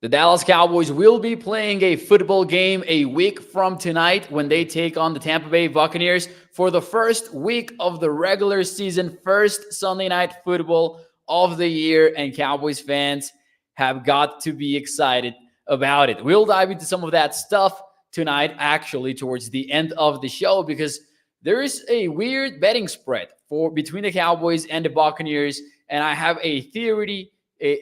The Dallas Cowboys will be playing a football game a week from tonight when they take on the Tampa Bay Buccaneers for the first week of the regular season, first Sunday night football of the year, and Cowboys fans have got to be excited about it. We'll dive into some of that stuff tonight, actually, towards the end of the show, because there is a weird betting spread for between the Cowboys and the Buccaneers, and I have a theory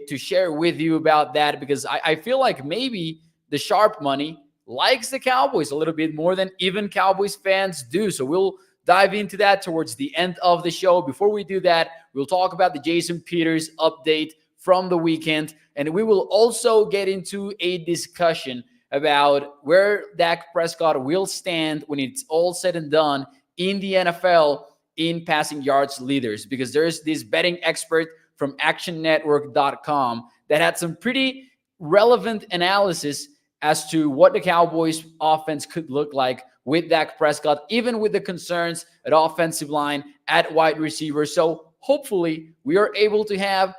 to share with you about that, because I feel like maybe the sharp money likes the Cowboys a little bit more than even Cowboys fans do. So we'll dive into that towards the end of the show. Before we do that, we'll talk about the Jason Peters update from the weekend, and we will also get into a discussion about where Dak Prescott will stand when it's all said and done in the NFL in passing yards leaders, because there's this betting expert from actionnetwork.com that had some pretty relevant analysis as to what the Cowboys offense could look like with Dak Prescott, even with the concerns at offensive line, at wide receiver. So hopefully we are able to have,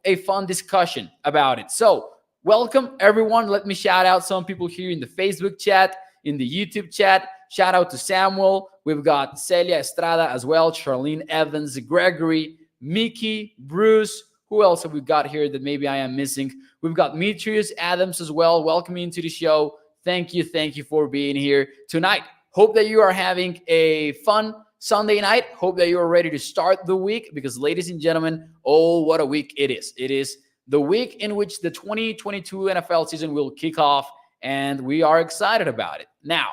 a fun discussion about it. So welcome everyone. Let me shout out some people here in the Facebook chat, in the YouTube chat. Shout out to Samuel. We've got Celia Estrada as well, Charlene Evans, Gregory, Mickey, Bruce. Who else have we got here that maybe I am missing? We've got Demetrius Adams as well. Welcome into the show. Thank you for being here tonight. Hope that you are having a fun Sunday night. Hope that you are ready to start the week, because, ladies and gentlemen, oh, what a week it is. It is the week in which the 2022 NFL season will kick off, and we are excited about it. Now,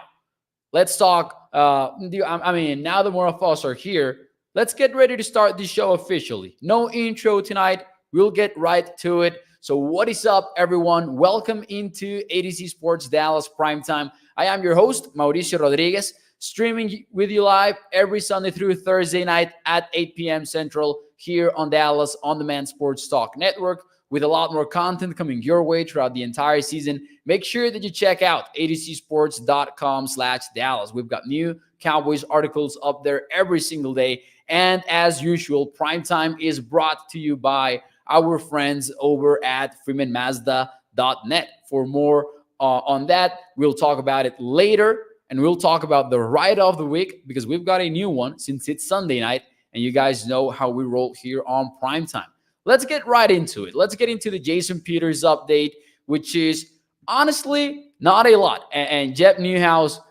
let's talk. Now that more of us are here, let's get ready to start this show officially. No intro tonight. We'll get right to it. So what is up, everyone? Welcome into ADC Sports Dallas Primetime. I am your host, Mauricio Rodriguez, streaming with you live every Sunday through Thursday night at 8 p.m. Central here on Dallas On Demand Sports Talk Network, with a lot more content coming your way throughout the entire season. Make sure that you check out adcsports.com/Dallas. We've got new Cowboys articles up there every single day. And as usual, Primetime is brought to you by our friends over at freemanmazda.net. For more on that, we'll talk about it later. And we'll talk about the ride of the week, because we've got a new one since it's Sunday night. And you guys know how we roll here on Primetime. Let's get right into it. Let's get into the Jason Peters update, which is honestly not a lot. And Jeff Newhouse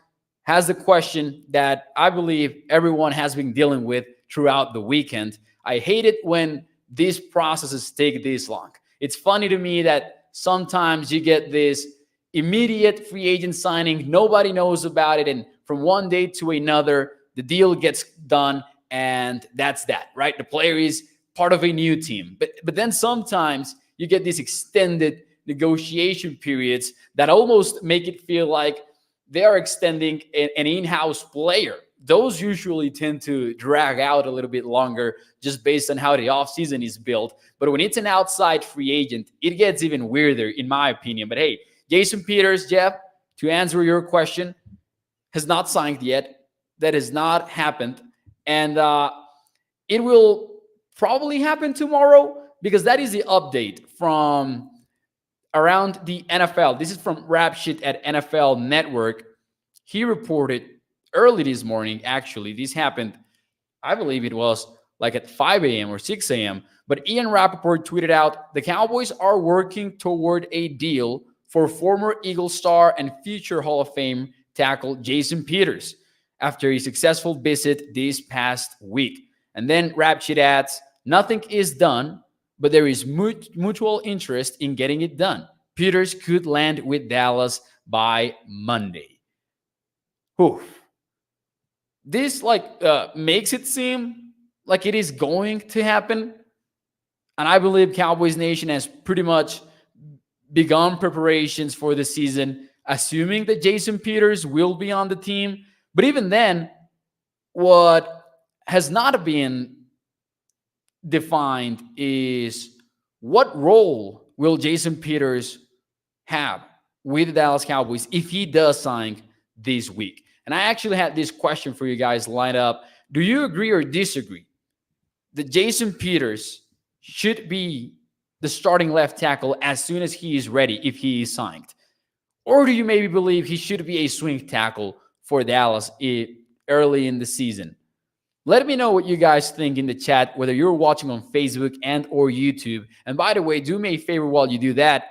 has the question that I believe everyone has been dealing with throughout the weekend. I hate it when these processes take this long. It's funny to me that sometimes you get this immediate free agent signing, nobody knows about it, and from one day to another, the deal gets done, and that's that, right? The player is part of a new team. But then sometimes you get these extended negotiation periods that almost make it feel like they are extending an in-house player. Those usually tend to drag out a little bit longer just based on how the offseason is built. But when it's an outside free agent, it gets even weirder, in my opinion. But hey, Jason Peters, Jeff, to answer your question, has not signed yet. That has not happened. And it will probably happen tomorrow, because that is the update from around the NFL. This is from Rap Shit at NFL Network. He reported early this morning, actually. This happened, I believe it was like at 5 a.m. or 6 a.m. But Ian Rappaport tweeted out, the Cowboys are working toward a deal for former Eagle star and future Hall of Fame tackle Jason Peters after a successful visit this past week. And then Rap Shit adds, nothing is done, but there is mutual interest in getting it done. Peters could land with Dallas by Monday. Whew. This makes it seem like it is going to happen. And I believe Cowboys Nation has pretty much begun preparations for the season, assuming that Jason Peters will be on the team. But even then, what has not been defined is what role will Jason Peters have with the Dallas Cowboys if he does sign this week. And I actually had this question for you guys lined up. Do you agree or disagree that Jason Peters should be the starting left tackle as soon as he is ready if he is signed? Or do you maybe believe he should be a swing tackle for Dallas early in the season? Let me know what you guys think in the chat, whether you're watching on Facebook and or YouTube. And by the way, do me a favor while you do that.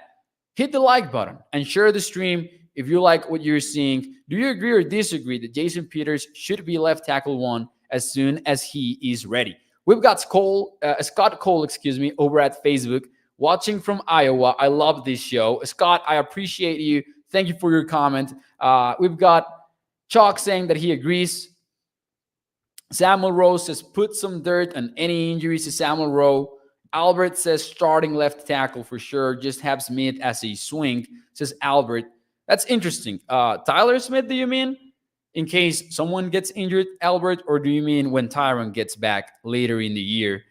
Hit the like button and share the stream if you like what you're seeing. Do you agree or disagree that Jason Peters should be left tackle one as soon as he is ready? We've got Scott Cole, over at Facebook, watching from Iowa. I love this show. Scott, I appreciate you. Thank you for your comment. We've got Chalk saying that he agrees. Samuel Rowe says, put some dirt on any injuries to Samuel Rowe. Albert says, starting left tackle for sure. Just have Smith as a swing, says Albert. That's interesting. Tyler Smith, do you mean? In case someone gets injured, Albert, or do you mean when Tyron gets back later in the year?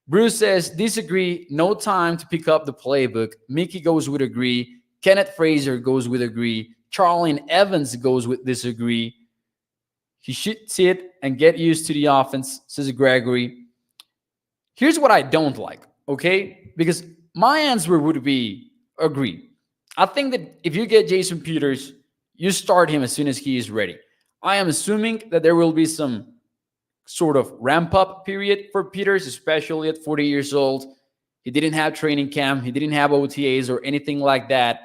Bruce says, disagree. No time to pick up the playbook. Mickey goes with agree. Kenneth Fraser goes with agree. Charlene Evans goes with disagree. He should sit and get used to the offense, says Gregory. Here's what I don't like, okay? Because my answer would be agree. I think that if you get Jason Peters, you start him as soon as he is ready. I am assuming that there will be some sort of ramp-up period for Peters, especially at 40 years old. He didn't have training camp. He didn't have OTAs or anything like that.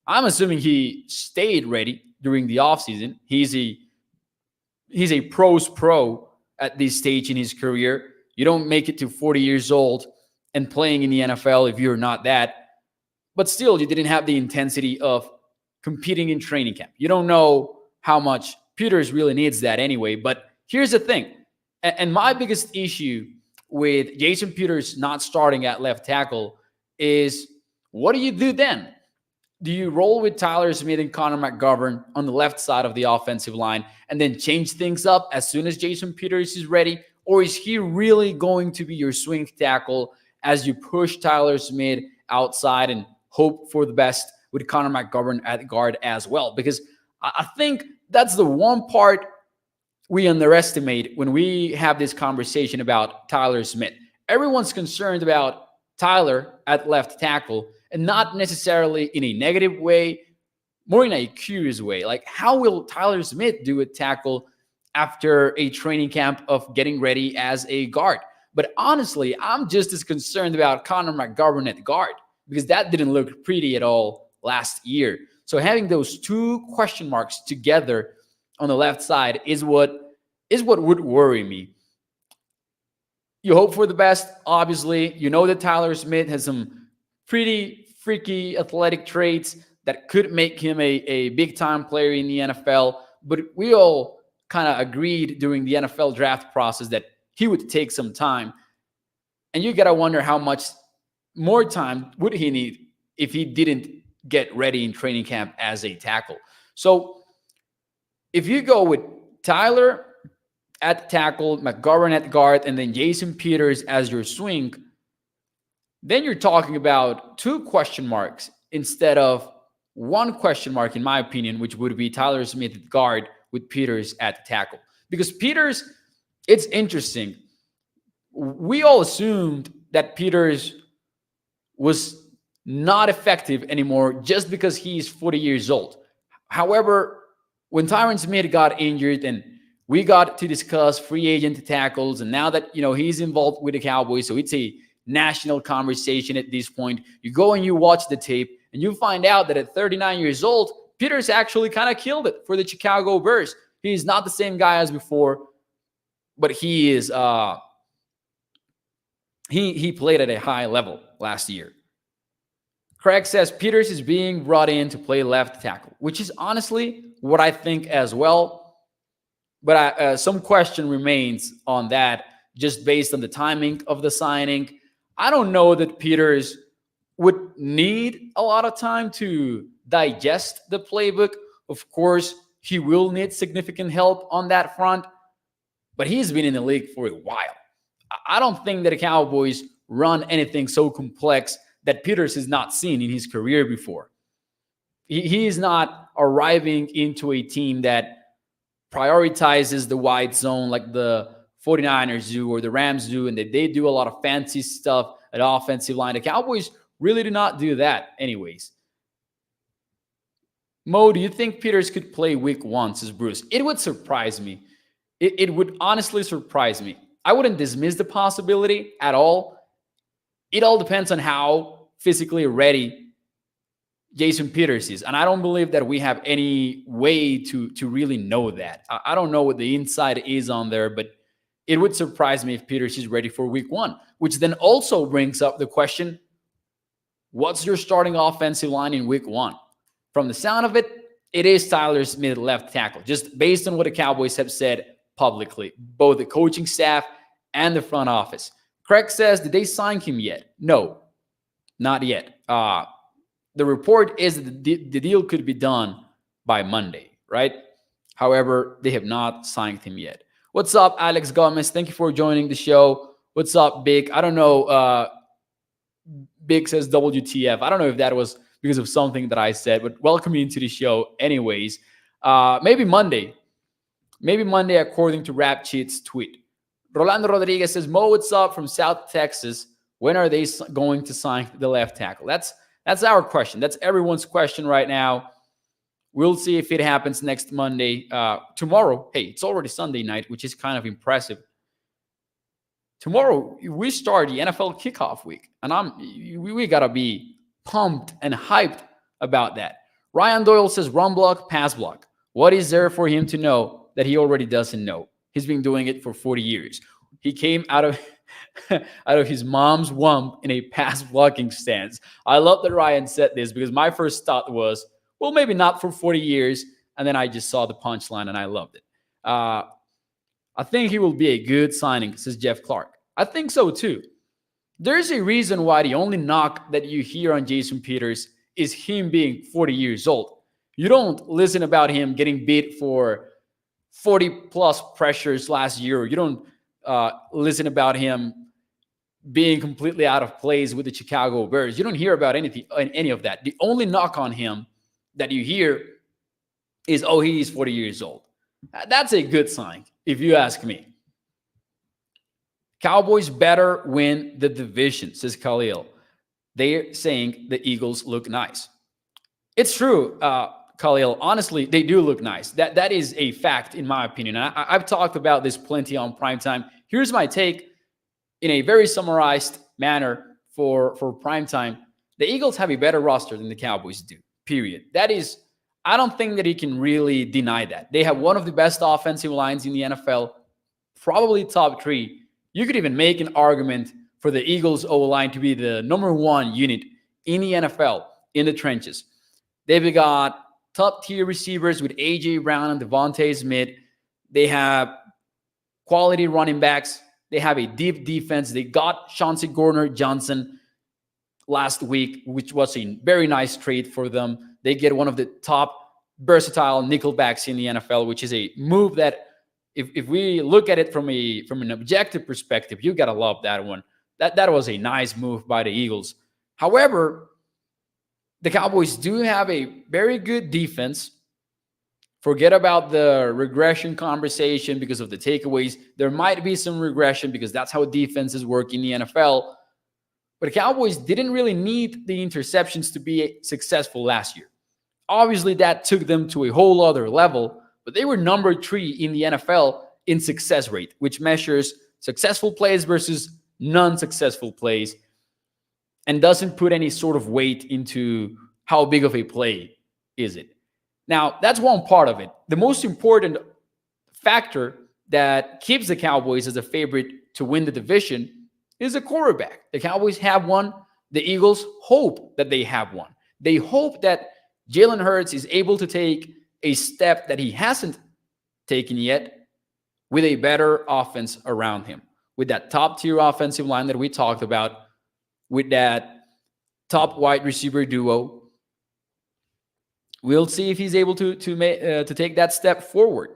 I'm assuming he stayed ready during the offseason. He's a pro's pro at this stage in his career. You don't make it to 40 years old and playing in the NFL if you're not that. But still, you didn't have the intensity of competing in training camp. You don't know how much Peters really needs that anyway. But here's the thing. And my biggest issue with Jason Peters not starting at left tackle is, what do you do then? Do you roll with Tyler Smith and Connor McGovern on the left side of the offensive line and then change things up as soon as Jason Peters is ready? Or is he really going to be your swing tackle as you push Tyler Smith outside and hope for the best with Connor McGovern at guard as well? Because I think that's the one part we underestimate when we have this conversation about Tyler Smith. Everyone's concerned about Tyler at left tackle, and not necessarily in a negative way, more in a curious way. Like, how will Tyler Smith do a tackle after a training camp of getting ready as a guard? But honestly, I'm just as concerned about Connor McGovern at guard, because that didn't look pretty at all last year. So having those two question marks together on the left side is what would worry me. You hope for the best, obviously. You know that Tyler Smith has some pretty freaky athletic traits that could make him a big-time player in the NFL. But we all kind of agreed during the NFL draft process that he would take some time. And you got to wonder how much more time would he need if he didn't get ready in training camp as a tackle. So if you go with Tyler at tackle, McGovern at guard, and then Jason Peters as your swing, then you're talking about two question marks instead of one question mark, in my opinion, which would be Tyler Smith at guard with Peters at tackle. Because Peters, it's interesting. We all assumed that Peters was not effective anymore just because he's 40 years old. However, when Tyron Smith got injured and we got to discuss free agent tackles, and now that, he's involved with the Cowboys, so it's a national conversation at this point. You go and you watch the tape, and you find out that at 39 years old, Peters actually kind of killed it for the Chicago Bears. He's not the same guy as before, but he is he played at a high level last year. Craig says Peters is being brought in to play left tackle, which is honestly what I think as well. But some question remains on that, just based on the timing of the signing. I don't know that Peters would need a lot of time to digest the playbook. Of course, he will need significant help on that front, but he's been in the league for a while. I don't think that the Cowboys run anything so complex that Peters has not seen in his career before. He is not arriving into a team that prioritizes the wide zone like the 49ers do or the Rams do, and that they do a lot of fancy stuff at offensive line. The Cowboys really do not do that anyways. Mo, do you think Peters could play week 1, says Bruce? It would surprise me. It would honestly surprise me. I wouldn't dismiss the possibility at all. It all depends on how physically ready Jason Peters is. And I don't believe that we have any way to really know that. I don't know what the inside is on there, but it would surprise me if Peters is ready for week 1, which then also brings up the question, what's your starting offensive line in week 1? From the sound of it, it is Tyler Smith, left tackle, just based on what the Cowboys have said publicly, both the coaching staff and the front office. Craig says, did they sign him yet? No, not yet. The report is that the deal could be done by Monday, right? However, they have not signed him yet. What's up, Alex Gomez? Thank you for joining the show. What's up, Big? I don't know. Big says WTF. I don't know if that was because of something that I said, but welcome you into the show anyways. Maybe Monday. Maybe Monday, according to Rap Cheat's tweet. Rolando Rodriguez says, Mo, what's up from South Texas? When are they going to sign the left tackle? That's our question. That's everyone's question right now. We'll see if it happens next Monday. Tomorrow, hey, it's already Sunday night, which is kind of impressive. Tomorrow, we start the NFL kickoff week, and we got to be pumped and hyped about that. Ryan Doyle says, run block, pass block. What is there for him to know that he already doesn't know? He's been doing it for 40 years. He came out of his mom's womb in a pass blocking stance. I love that Ryan said this because my first thought was, well, maybe not for 40 years. And then I just saw the punchline and I loved it. I think he will be a good signing, says Jeff Clark. I think so too. There's a reason why the only knock that you hear on Jason Peters is him being 40 years old. You don't listen about him getting beat for 40-plus pressures last year. You don't listen about him being completely out of place with the Chicago Bears. You don't hear about any of that. The only knock on him that you hear is, oh, he's 40 years old. That's a good sign, if you ask me. Cowboys better win the division, says Khalil. They're saying the Eagles look nice. It's true, Khalil. Honestly, they do look nice. That is a fact, in my opinion. I've talked about this plenty on Primetime. Here's my take in a very summarized manner for Primetime. The Eagles have a better roster than the Cowboys do, period. That is, I don't think that you can really deny that. They have one of the best offensive lines in the NFL, probably top 3. You could even make an argument for the Eagles O-line to be the number 1 unit in the NFL in the trenches. They've got top-tier receivers with A.J. Brown and Devontae Smith. They have quality running backs. They have a deep defense. They got Chauncey Gardner-Johnson last week, which was a very nice trade for them. They get one of the top versatile nickelbacks in the NFL, which is a move that if we look at it from an objective perspective, you got to love that one. That was a nice move by the Eagles. However, the Cowboys do have a very good defense. Forget about the regression conversation because of the takeaways. There might be some regression because that's how defenses work in the NFL. But the Cowboys didn't really need the interceptions to be successful last year. Obviously, that took them to a whole other level, but they were number 3 in the NFL in success rate, which measures successful plays versus non-successful plays and doesn't put any sort of weight into how big of a play is it. Now, that's one part of it. The most important factor that keeps the Cowboys as a favorite to win the division is a quarterback. The Cowboys have one. The Eagles hope that they have one. They hope that Jalen Hurts is able to take a step that he hasn't taken yet with a better offense around him, with that top-tier offensive line that we talked about, with that top wide receiver duo. We'll see if he's able to take that step forward.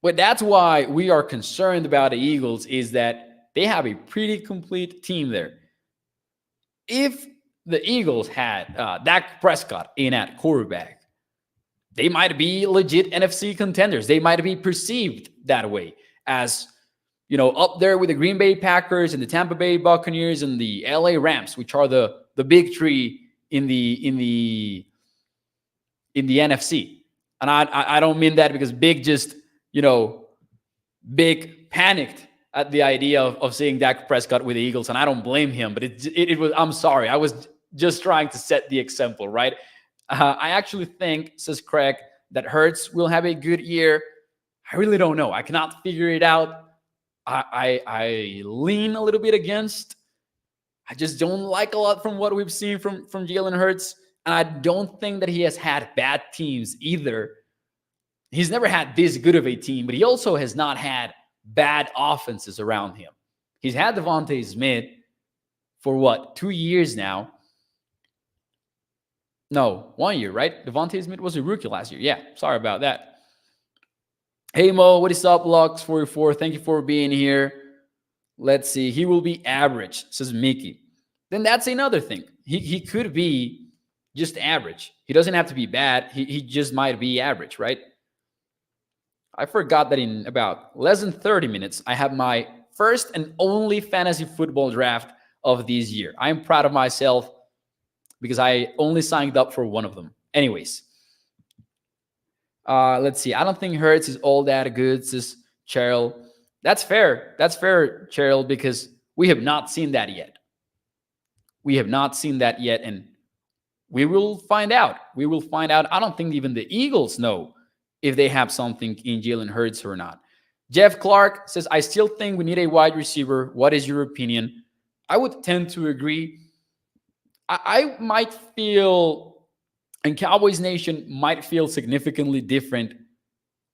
But that's why we are concerned about the Eagles, is that they have a pretty complete team there. If the Eagles had Dak Prescott in at quarterback, they might be legit NFC contenders. They might be perceived that way as up there with the Green Bay Packers and the Tampa Bay Buccaneers and the LA Rams, which are the big three in the NFC. And I don't mean that because Big just, Big panicked at the idea of seeing Dak Prescott with the Eagles, and I don't blame him. But it was. I'm sorry, I was just trying to set the example, right? I actually think, says Craig, that Hurts will have a good year. I really don't know. I cannot figure it out. I lean a little bit against. I just don't like a lot from what we've seen from Jalen Hurts, and I don't think that he has had bad teams either. He's never had this good of a team, but he also has not had bad offenses around him. He's had Devontae Smith for what, 2 years now? No, 1 year, right? Devontae Smith was a rookie last year. Yeah, sorry about that. Hey Mo, what is up, Lux44? Thank you for being here. Let's see. He will be average, says Mickey. Then that's another thing. He could be just average. He doesn't have to be bad. He just might be average, right? I forgot that in about less than 30 minutes, I have my first and only fantasy football draft of this year. I am proud of myself because I only signed up for one of them. Anyways, let's see. I don't think Hurts is all that good, says Cheryl. That's fair. That's fair, Cheryl, because we have not seen that yet. We have not seen that yet, and we will find out. We will find out. I don't think even the Eagles know if they have something in Jalen Hurts or not. Jeff Clark says, I still think we need a wide receiver. What is your opinion? I would tend to agree. I might feel, and Cowboys Nation might feel significantly different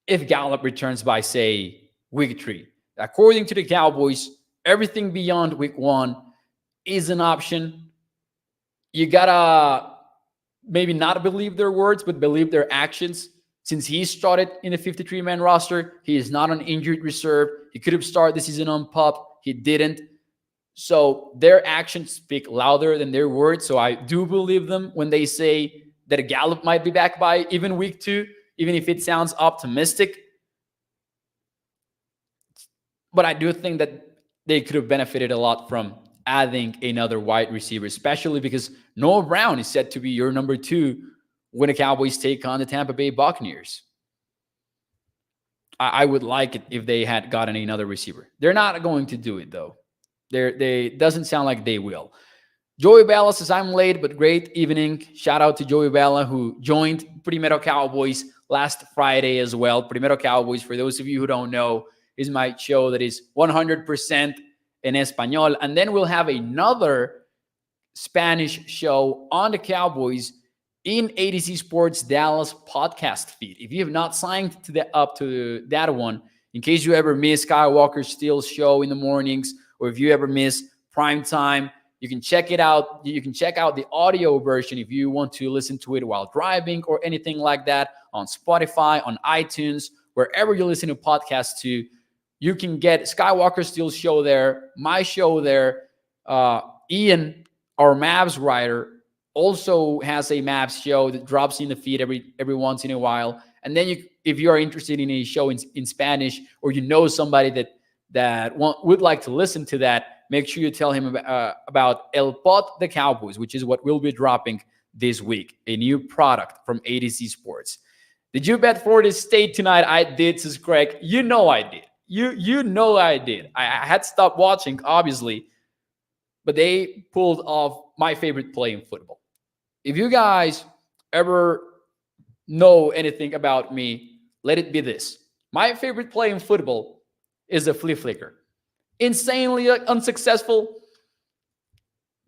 if Gallup returns by, say, week 3. According to the Cowboys, everything beyond week 1 is an option. You gotta maybe not believe their words, but believe their actions. Since he started in the 53-man roster, he is not on injured reserve. He could have started the season on PUP. He didn't. So their actions speak louder than their words. So I do believe them when they say that Gallup might be back by even week 2, even if it sounds optimistic. But I do think that they could have benefited a lot from adding another wide receiver, especially because Noah Brown is set to be your number 2 when the Cowboys take on the Tampa Bay Buccaneers. I would like it if they had gotten another receiver. They're not going to do it, though. They doesn't sound like they will. Joey Bella says, I'm late, but great evening. Shout out to Joey Bella, who joined Primero Cowboys last Friday as well. Primero Cowboys, for those of you who don't know, is my show that is 100% in Espanol. And then we'll have another Spanish show on the Cowboys in ADC Sports Dallas podcast feed. If you have not signed up to that one, in case you ever miss Skywalker Steele's show in the mornings, or if you ever miss prime time, you can check it out. You can check out the audio version if you want to listen to it while driving or anything like that on Spotify, on iTunes, wherever you listen to podcasts to. You can get Skywalker Steele's show there, my show there. Ian, our Mavs writer, also has a Maps show that drops in the feed every once in a while. And then if you are interested in a show in Spanish, or you know somebody that would like to listen to that, make sure you tell him about El Pot the Cowboys, which is what we'll be dropping this week, a new product from ADC Sports. Did you bet Florida State tonight? I did, says Craig. You know I did. You know I did. I had stopped watching, obviously, but they pulled off my favorite play in football. If you guys ever know anything about me, let it be this. My favorite play in football is the flea flicker. Insanely unsuccessful,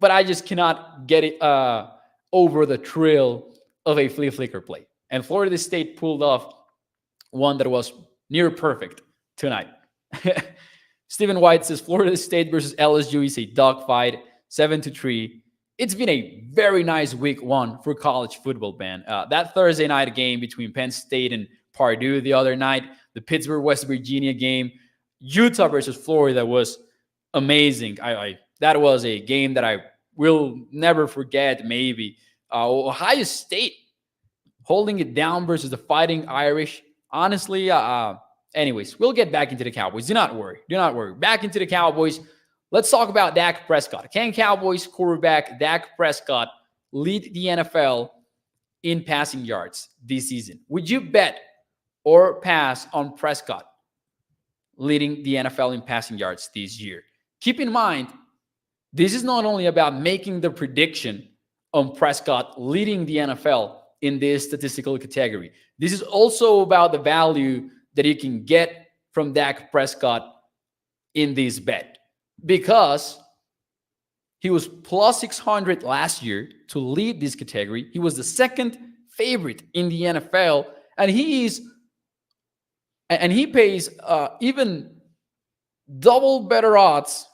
but I just cannot get it over the thrill of a flea flicker play. And Florida State pulled off one that was near perfect tonight. Stephen White says Florida State versus LSU is a dogfight, 7-3. It's been a very nice week 1 for college football, man. That Thursday night game between Penn State and Purdue the other night, the Pittsburgh, West Virginia game, Utah versus Florida was amazing. That was a game that I will never forget, maybe. Ohio State holding it down versus the Fighting Irish. Honestly, Anyways, we'll get back into the Cowboys. Do not worry. Do not worry. Back into the Cowboys. Let's talk about Dak Prescott. Can Cowboys quarterback Dak Prescott lead the NFL in passing yards this season? Would you bet or pass on Prescott leading the NFL in passing yards this year? Keep in mind, this is not only about making the prediction on Prescott leading the NFL in this statistical category. This is also about the value that you can get from Dak Prescott in this bet, because he was plus 600 last year to lead this category. He was the second favorite in the NFL, and he pays even double better odds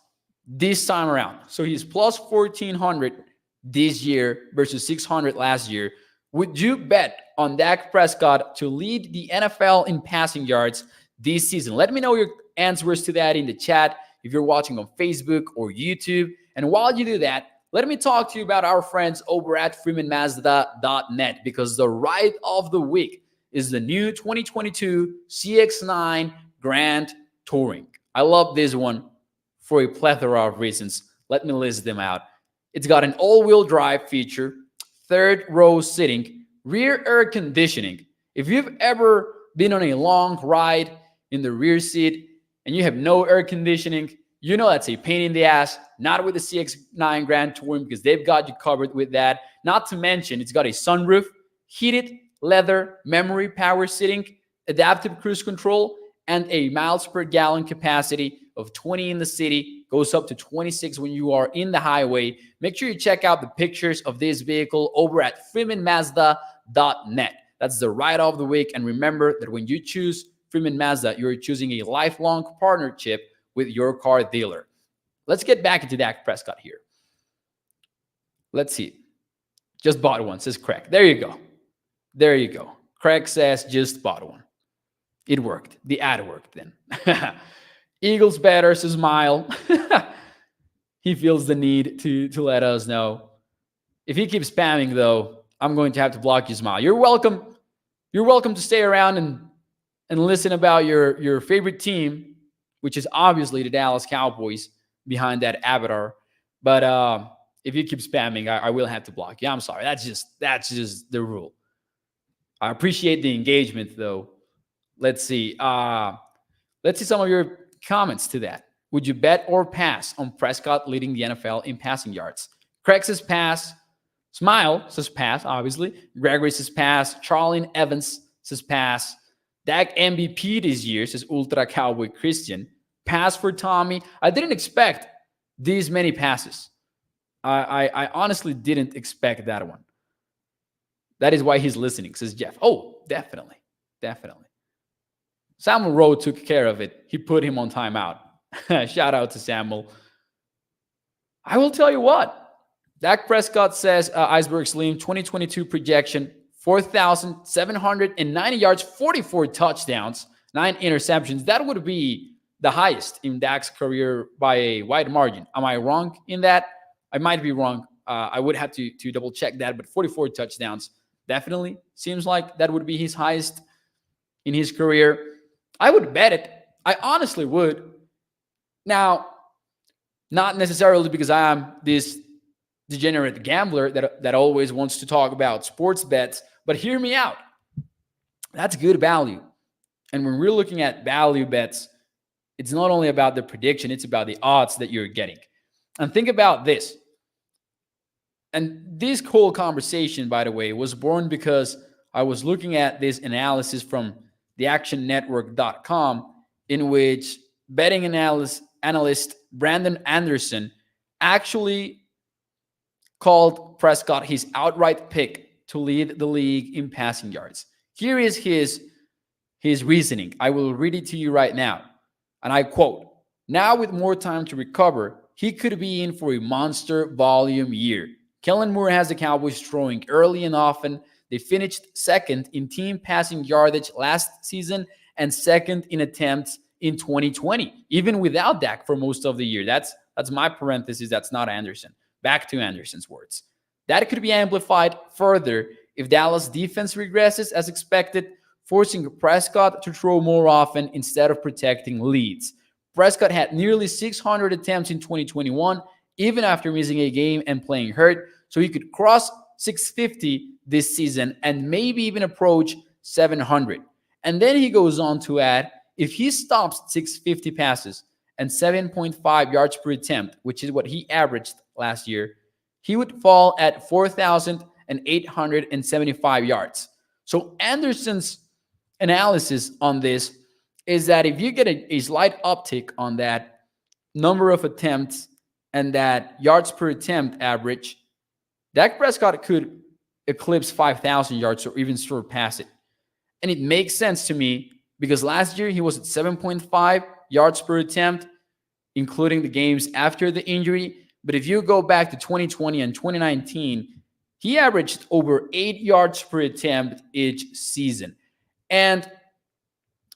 this time around. So he's plus 1,400 this year versus 600 last year. Would you bet on Dak Prescott to lead the NFL in passing yards this season? Let me know your answers to that in the chat if you're watching on Facebook or YouTube. And while you do that, let me talk to you about our friends over at freemanmazda.net, because the ride of the week is the new 2022 CX-9 Grand Touring. I love this one for a plethora of reasons. Let me list them out. It's got an all-wheel drive feature, third row sitting, rear air conditioning. If you've ever been on a long ride in the rear seat and you have no air conditioning, you know that's a pain in the ass. Not with the CX-9 Grand Touring, because they've got you covered with that. Not to mention, it's got a sunroof, heated leather, memory power seating, adaptive cruise control, and a miles per gallon capacity of 20 in the city, goes up to 26 when you are in the highway. Make sure you check out the pictures of this vehicle over at freemanmazda.net. That's the ride of the week. And remember that when you choose Freeman Mazda, you're choosing a lifelong partnership with your car dealer. Let's get back into Dak Prescott here. Let's see. Just bought one, says Craig. There you go. There you go. Craig says just bought one. It worked. The ad worked then. Eagles better, says Smile. He feels the need to let us know. If he keeps spamming, though, I'm going to have to block you, Smile. You're welcome. You're welcome to stay around and listen about your favorite team, which is obviously the Dallas Cowboys behind that avatar. But if you keep spamming, I will have to block you. I'm sorry. That's just the rule. I appreciate the engagement, though. Let's see. Let's see some of your comments to that. Would you bet or pass on Prescott leading the NFL in passing yards? Craig says pass. Smile says pass, obviously. Gregory says pass. Charlene Evans says pass. Dak MVP this year, says Ultra Cowboy Christian. Pass for Tommy. I didn't expect these many passes. I honestly didn't expect that one. That is why he's listening, says Jeff. Oh, definitely. Definitely. Samuel Rowe took care of it. He put him on timeout. Shout out to Samuel. I will tell you what. Dak Prescott says, Iceberg Slim, 2022 projection, 4,790 yards, 44 touchdowns, 9 interceptions. That would be the highest in Dak's career by a wide margin. Am I wrong in that? I might be wrong. I would have to double check that, but 44 touchdowns definitely seems like that would be his highest in his career. I would bet it. I honestly would. Now, not necessarily because I am this degenerate gambler that always wants to talk about sports bets, but hear me out. That's good value. And when we're looking at value bets, it's not only about the prediction, it's about the odds that you're getting. And think about this. And this whole conversation, by the way, was born because I was looking at this analysis from theactionnetwork.com, in which betting analyst Brandon Anderson actually called Prescott his outright pick to lead the league in passing yards. Here is his reasoning. I will read it to you right now. And I quote, "Now with more time to recover, he could be in for a monster volume year. Kellen Moore has the Cowboys throwing early and often. They finished second in team passing yardage last season and second in attempts in 2020, even without Dak for most of the year." That's my parenthesis. That's not Anderson. Back to Anderson's words. That could be amplified further if Dallas defense regresses as expected forcing Prescott to throw more often instead of protecting leads. Prescott had nearly 600 attempts in 2021, even after missing a game and playing hurt, so he could cross 650 this season and maybe even approach 700. And then he goes on to add, if he stops 650 passes and 7.5 yards per attempt, which is what he averaged last year, he would fall at 4,875 yards. So Anderson's analysis on this is that if you get a slight uptick on that number of attempts and that yards per attempt average, Dak Prescott could eclipse 5,000 yards or even surpass it. And it makes sense to me because last year he was at 7.5 yards per attempt, including the games after the injury. But if you go back to 2020 and 2019, he averaged over 8 yards per attempt each season. And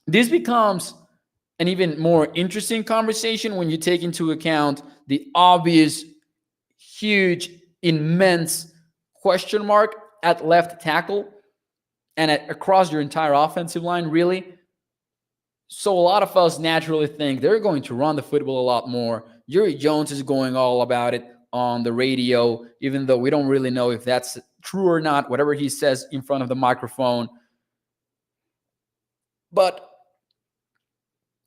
this becomes an even more interesting conversation when you take into account the obvious, huge, immense question mark at left tackle and across your entire offensive line, really. So a lot of us naturally think they're going to run the football a lot more. Jerry Jones is going all about it on the radio, even though we don't really know if that's true or not, whatever he says in front of the microphone. But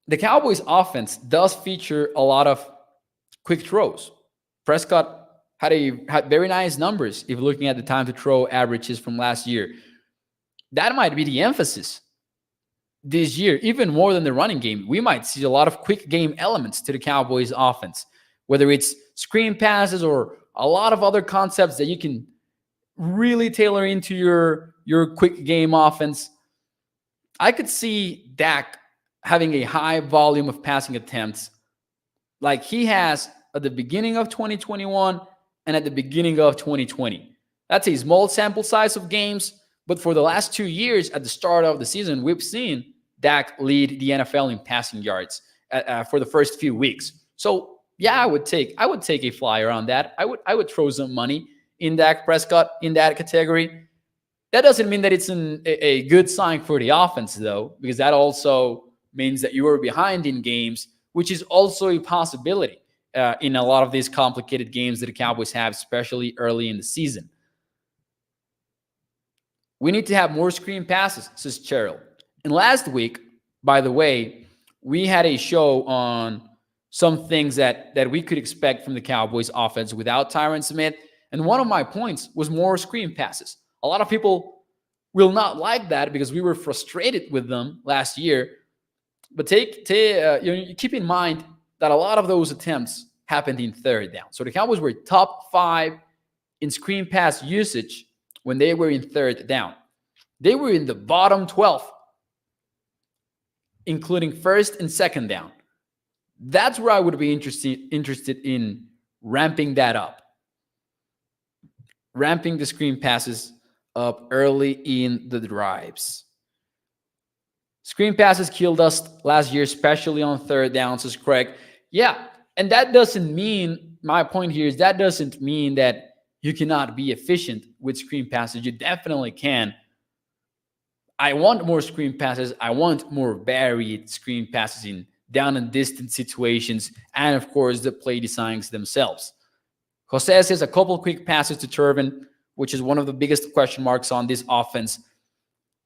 the Cowboys offense does feature a lot of quick throws. Prescott had very nice numbers if looking at the time to throw averages from last year. That might be the emphasis this year, even more than the running game. We might see a lot of quick game elements to the Cowboys offense, whether it's screen passes or a lot of other concepts that you can really tailor into your quick game offense. I could see Dak having a high volume of passing attempts like he has at the beginning of 2021 and at the beginning of 2020. That's a small sample size of games, but for the last 2 years at the start of the season, we've seen Dak lead the NFL in passing yards for the first few weeks. So yeah, I would take a flyer on that. I would throw some money in Dak Prescott in that category. That doesn't mean that it's a good sign for the offense, though, because that also means that you are behind in games, which is also a possibility in a lot of these complicated games that the Cowboys have, especially early in the season. We need to have more screen passes, says Cheryl. And last week, by the way, we had a show on some things that we could expect from the Cowboys offense without Tyron Smith. And one of my points was more screen passes. A lot of people will not like that because we were frustrated with them last year. But keep in mind that a lot of those attempts happened in third down. So the Cowboys were top 5 in screen pass usage when they were in third down. They were in the bottom 12, including first and second down. That's where I would be interested in ramping that up. Ramping the screen passes up early in the drives. Screen passes killed us last year, especially on third down, says Craig. Yeah, and that doesn't mean, my point here is that doesn't mean that you cannot be efficient with screen passes. You definitely can. I want more screen passes. I want more varied screen passes in down and distance situations, and of course, the play designs themselves. Jose says a couple quick passes to Turpin, which is one of the biggest question marks on this offense.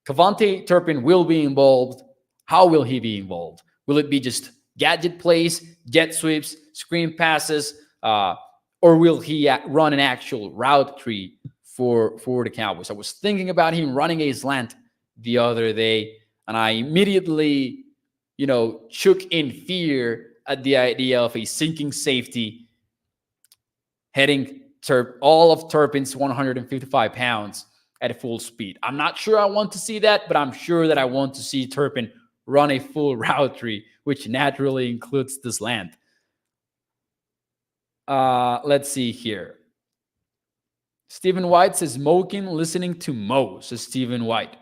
Kevontae Turpin will be involved. How will he be involved? Will it be just gadget plays, jet sweeps, screen passes, or will he run an actual route tree for the Cowboys? I was thinking about him running a slant the other day, and I immediately, shook in fear at the idea of a sinking safety heading all of Turpin's 155 pounds at full speed. I'm not sure I want to see that, but I'm sure that I want to see Turpin run a full route tree, which naturally includes the slant. Let's see here. Stephen White says, smoking, listening to Mo, says Stephen White.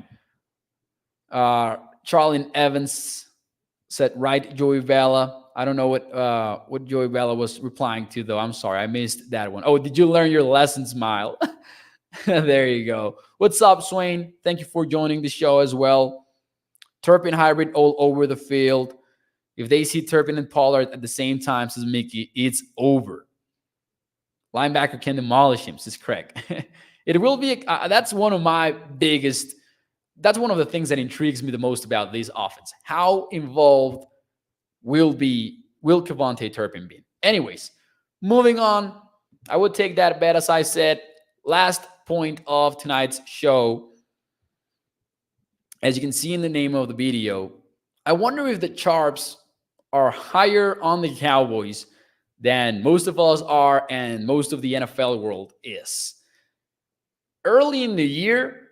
Charlie Evans said, right, Joey Bella. I don't know what Joey Bella was replying to, though. I'm sorry, I missed that one. Oh, did you learn your lesson, Smile? There you go. What's up, Swain? Thank you for joining the show as well. Turpin hybrid all over the field. If they see Turpin and Pollard at the same time, says Mickey, it's over. Linebacker can demolish him, says Craig. It will be, that's one of my biggest, that's one of the things that intrigues me the most about this offense. How involved will Kevontae Turpin be? Anyways, moving on, I would take that bet, as I said. Last point of tonight's show. As you can see in the name of the video, I wonder if the Sharps are higher on the Cowboys than most of us are and most of the NFL world is. Early in the year,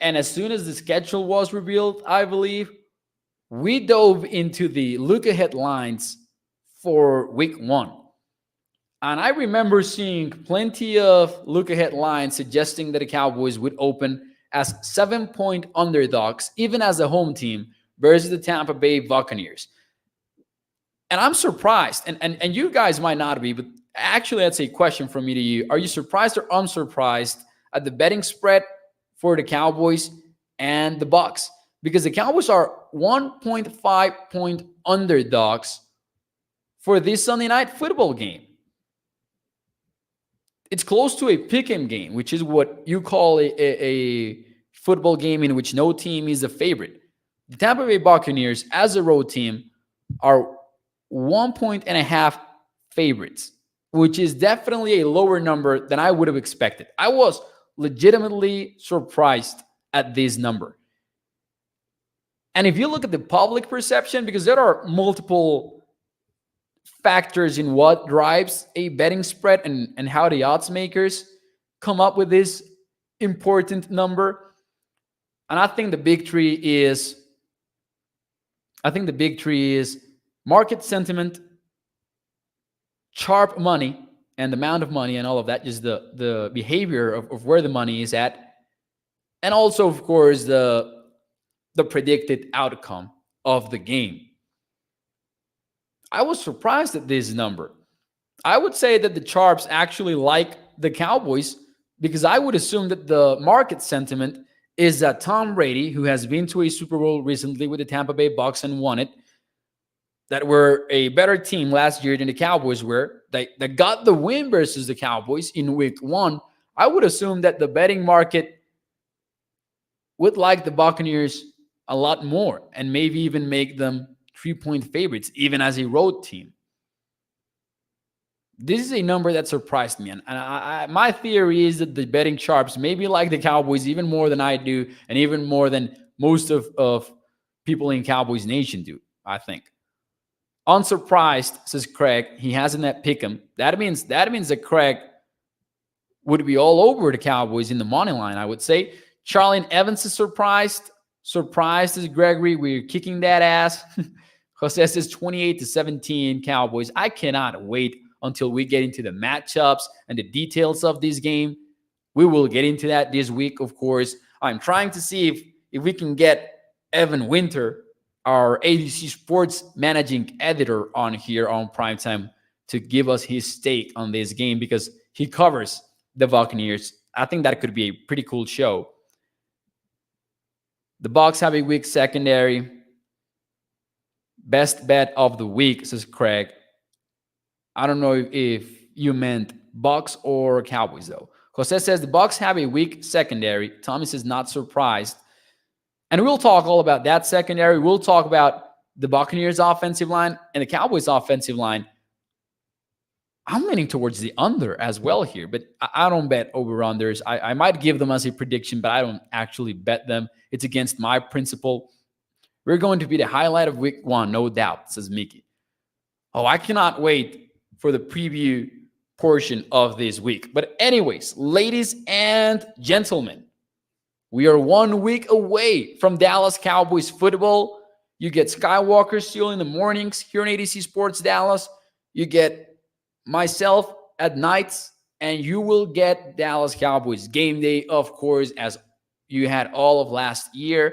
and as soon as the schedule was revealed, I believe, we dove into the look-ahead lines for week 1. And I remember seeing plenty of look-ahead lines suggesting that the Cowboys would open as 7-point underdogs, even as a home team, versus the Tampa Bay Buccaneers. And I'm surprised, and you guys might not be, but actually that's a question from me to you. Are you surprised or unsurprised at the betting spread for the Cowboys and the Bucs? Because the Cowboys are 1.5-point underdogs for this Sunday night football game. It's close to a pick-em game, which is what you call a football game in which no team is a favorite. The Tampa Bay Buccaneers, as a road team, are 1.5 favorites, which is definitely a lower number than I would have expected. I was legitimately surprised at this number. And if you look at the public perception, because there are multiple factors in what drives a betting spread and how the odds makers come up with this important number. And I think the big three is market sentiment, sharp money, and the amount of money and all of that, just the behavior of where the money is at. And also, of course, the predicted outcome of the game. I was surprised at this number. I would say that the Sharps actually like the Cowboys, because I would assume that the market sentiment is that Tom Brady, who has been to a Super Bowl recently with the Tampa Bay Bucs and won it, that were a better team last year than the Cowboys were, that got the win versus the Cowboys in week 1. I would assume that the betting market would like the Buccaneers a lot more and maybe even make them 3-point favorites, even as a road team. This is a number that surprised me. And my theory is that the betting sharps maybe like the Cowboys even more than I do, and even more than most of people in Cowboys Nation do, I think. Unsurprised, says Craig. He has a net pick 'em. That means that Craig would be all over the Cowboys in the money line, I would say. Charlie and Evans is surprised. Surprised is Gregory. We're kicking that ass. Jose says 28-17 Cowboys. I cannot wait until we get into the matchups and the details of this game. We will get into that this week, of course. I'm trying to see if we can get Evan Winter, our ADC Sports managing editor, on here on Primetime to give us his take on this game, because he covers the Buccaneers. I think that could be a pretty cool show. The Bucs have a weak secondary. Best bet of the week, says Craig. I don't know if you meant Bucs or Cowboys, though. Jose says the Bucs have a weak secondary. Tommy says not surprised. And we'll talk all about that secondary. We'll talk about the Buccaneers offensive line and the Cowboys offensive line. I'm leaning towards the under as well here, but I don't bet over-unders. I might give them as a prediction, but I don't actually bet them. It's against my principle. We're going to be the highlight of week 1, no doubt, says Mickey. Oh, I cannot wait for the preview portion of this week. But anyways, ladies and gentlemen, we are 1 week away from Dallas Cowboys football. You get Skywalker Steel in the mornings here on ADC Sports Dallas. You get myself at nights, and you will get Dallas Cowboys game day, of course, as you had all of last year.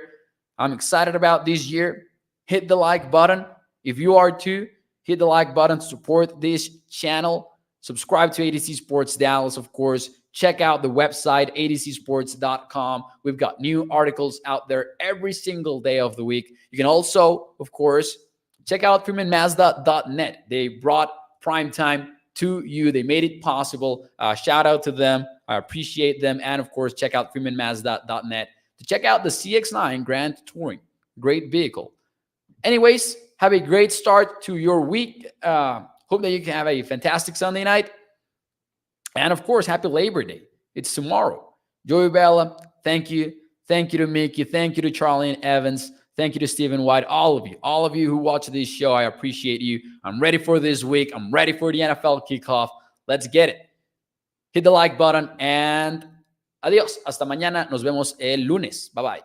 I'm excited about this year. Hit the like button if you are too. Hit the like button to support this channel. Subscribe to ADC Sports Dallas, of course. check out the website, adcsports.com. We've got new articles out there every single day of the week. You can also, of course, check out freemanmazda.net. They brought primetime to you. They made it possible. Shout out to them. I appreciate them. And of course, check out freemanmazda.net to check out the CX-9 Grand Touring. Great vehicle. Anyways, have a great start to your week. Hope that you can have a fantastic Sunday night. And of course, happy Labor Day. It's tomorrow. Joey Bella, thank you. Thank you to Mickey. Thank you to Charlie and Evans. Thank you to Stephen White. All of you who watch this show, I appreciate you. I'm ready for this week. I'm ready for the NFL kickoff. Let's get it. Hit the like button and adiós. Hasta mañana. Nos vemos el lunes. Bye-bye.